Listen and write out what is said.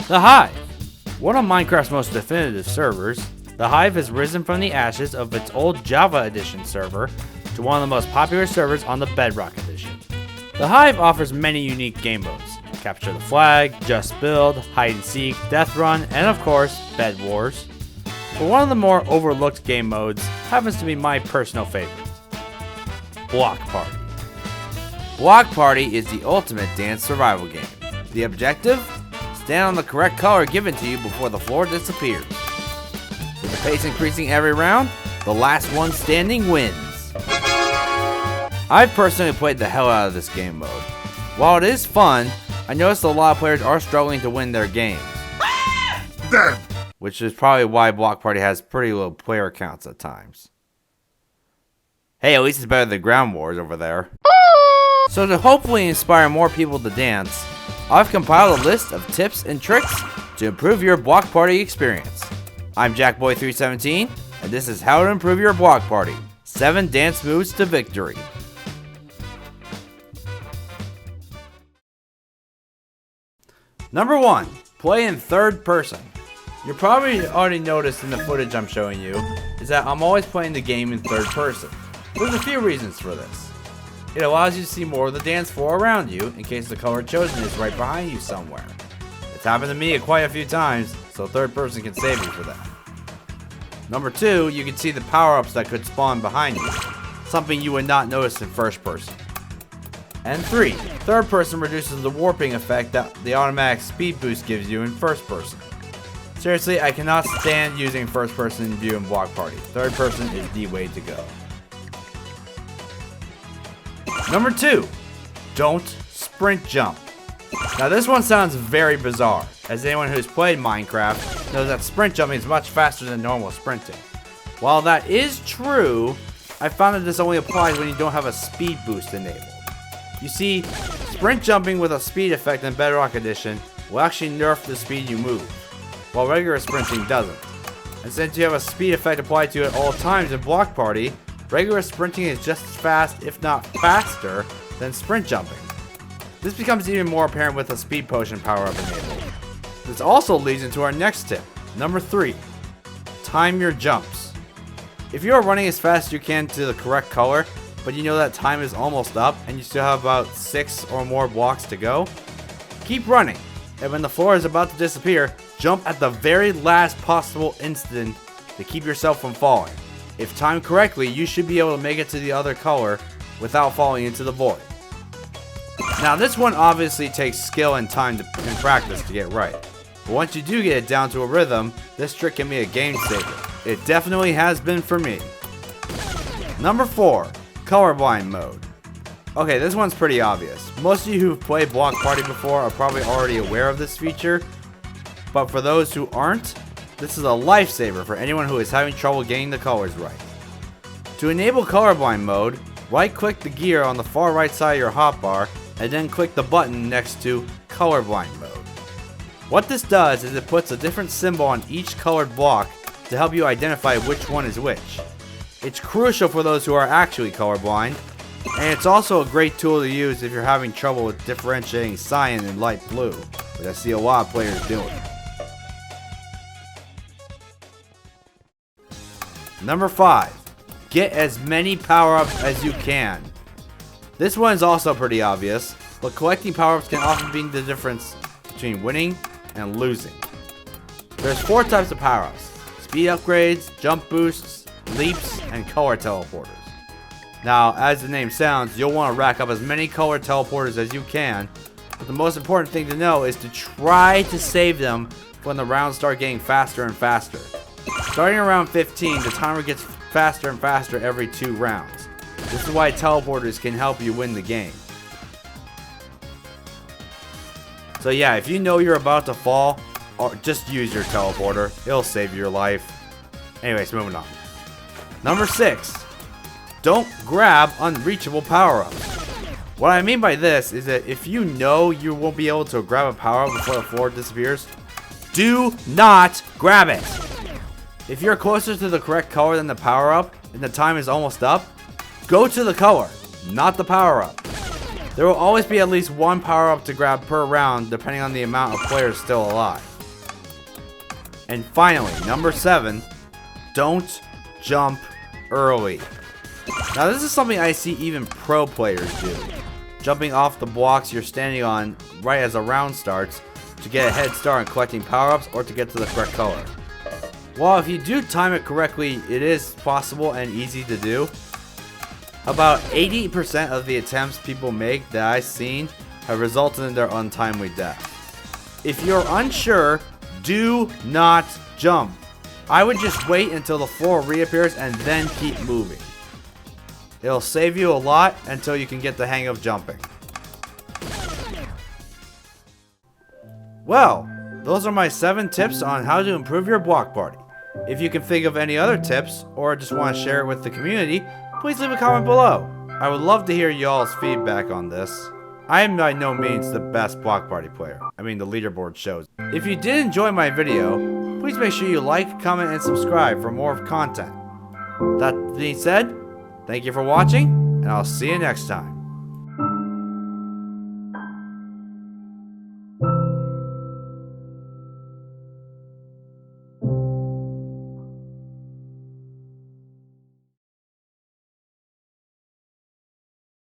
The Hive. One of Minecraft's most definitive servers, the Hive has risen from the ashes of its old Java Edition server to one of the most popular servers on the Bedrock Edition. The Hive offers many unique game modes: Capture the Flag, Just Build, Hide and Seek, Death Run, and of course, Bed Wars. But one of the more overlooked game modes happens to be my personal favorite: Block Party. Block Party is the ultimate dance survival game. The objective? Stand on the correct color given to you before the floor disappears. With the pace increasing every round, the last one standing wins. I've personally played the hell out of this game mode. While it is fun, I noticed a lot of players are struggling to win their games. Which is probably why Block Party has pretty low player counts at times. Hey, at least it's better than Ground Wars over there. So to hopefully inspire more people to dance, I've compiled a list of tips and tricks to improve your Block Party experience. I'm Jackboy317, and this is how to improve your Block Party. 7 dance moves to victory. Number 1, play in third person. You're probably already noticed in the footage I'm showing you is that I'm always playing the game in third person. There's a few reasons for this. It allows you to see more of the dance floor around you in case the color chosen is right behind you somewhere. It's happened to me quite a few times, so third person can save you for that. Number 2, you can see the power-ups that could spawn behind you, something you would not notice in first person. And 3, third person reduces the warping effect that the automatic speed boost gives you in first person. Seriously, I cannot stand using first person view in Block Party. Third person is the way to go. Number 2, don't sprint jump. Now this one sounds very bizarre, as anyone who's played Minecraft knows that sprint jumping is much faster than normal sprinting. While that is true, I found that this only applies when you don't have a speed boost enabled. You see, sprint jumping with a speed effect in Bedrock Edition will actually nerf the speed you move, while regular sprinting doesn't. And since you have a speed effect applied to it at all times in Block Party, regular sprinting is just as fast, if not faster, than sprint jumping. This becomes even more apparent with a speed potion power-up enabled. This also leads into our next tip. Number 3, time your jumps. If you are running as fast as you can to the correct color, but you know that time is almost up and you still have about 6 or more blocks to go, keep running. And when the floor is about to disappear, jump at the very last possible instant to keep yourself from falling. If timed correctly, you should be able to make it to the other color without falling into the void. Now this one obviously takes skill and time and practice to get right. But once you do get it down to a rhythm, this trick can be a game saver. It definitely has been for me. Number 4, colorblind mode. Okay, this one's pretty obvious. Most of you who've played Block Party before are probably already aware of this feature, but for those who aren't, this is a lifesaver for anyone who is having trouble getting the colors right. To enable colorblind mode, right-click the gear on the far right side of your hotbar and then click the button next to colorblind mode. What this does is it puts a different symbol on each colored block to help you identify which one is which. It's crucial for those who are actually colorblind, and it's also a great tool to use if you're having trouble with differentiating cyan and light blue, which I see a lot of players doing. Number 5, get as many power-ups as you can. This one is also pretty obvious, but collecting power-ups can often be the difference between winning and losing. There's 4 types of power-ups: speed upgrades, jump boosts, leaps, and color teleporters. Now, as the name sounds, you'll want to rack up as many color teleporters as you can, but the most important thing to know is to try to save them when the rounds start getting faster and faster. Starting around 15, the timer gets faster and faster every 2 rounds. This is why teleporters can help you win the game. So yeah, if you know you're about to fall, just use your teleporter. It'll save your life. Anyways, moving on. Number 6, don't grab unreachable power-ups. What I mean by this is that if you know you won't be able to grab a power-up before the floor disappears, do not grab it. If you're closer to the correct color than the power-up and the time is almost up, go to the color, not the power-up. There will always be at least one power-up to grab per round depending on the amount of players still alive. And finally, number 7, don't jump early. Now this is something I see even pro players do. Jumping off the blocks you're standing on right as a round starts to get a head start on collecting power-ups or to get to the correct color. While if you do time it correctly, it is possible and easy to do. About 80% of the attempts people make that I've seen have resulted in their untimely death. If you're unsure, do not jump. I would just wait until the floor reappears and then keep moving. It'll save you a lot until you can get the hang of jumping. Well, those are my 7 tips on how to improve your block party. If you can think of any other tips or just want to share it with the community, please leave a comment below. I would love to hear y'all's feedback on this. I am by no means the best block party player. I mean, the leaderboard shows. If you did enjoy my video, please make sure you like, comment, and subscribe for more content. That being said, thank you for watching, and I'll see you next time.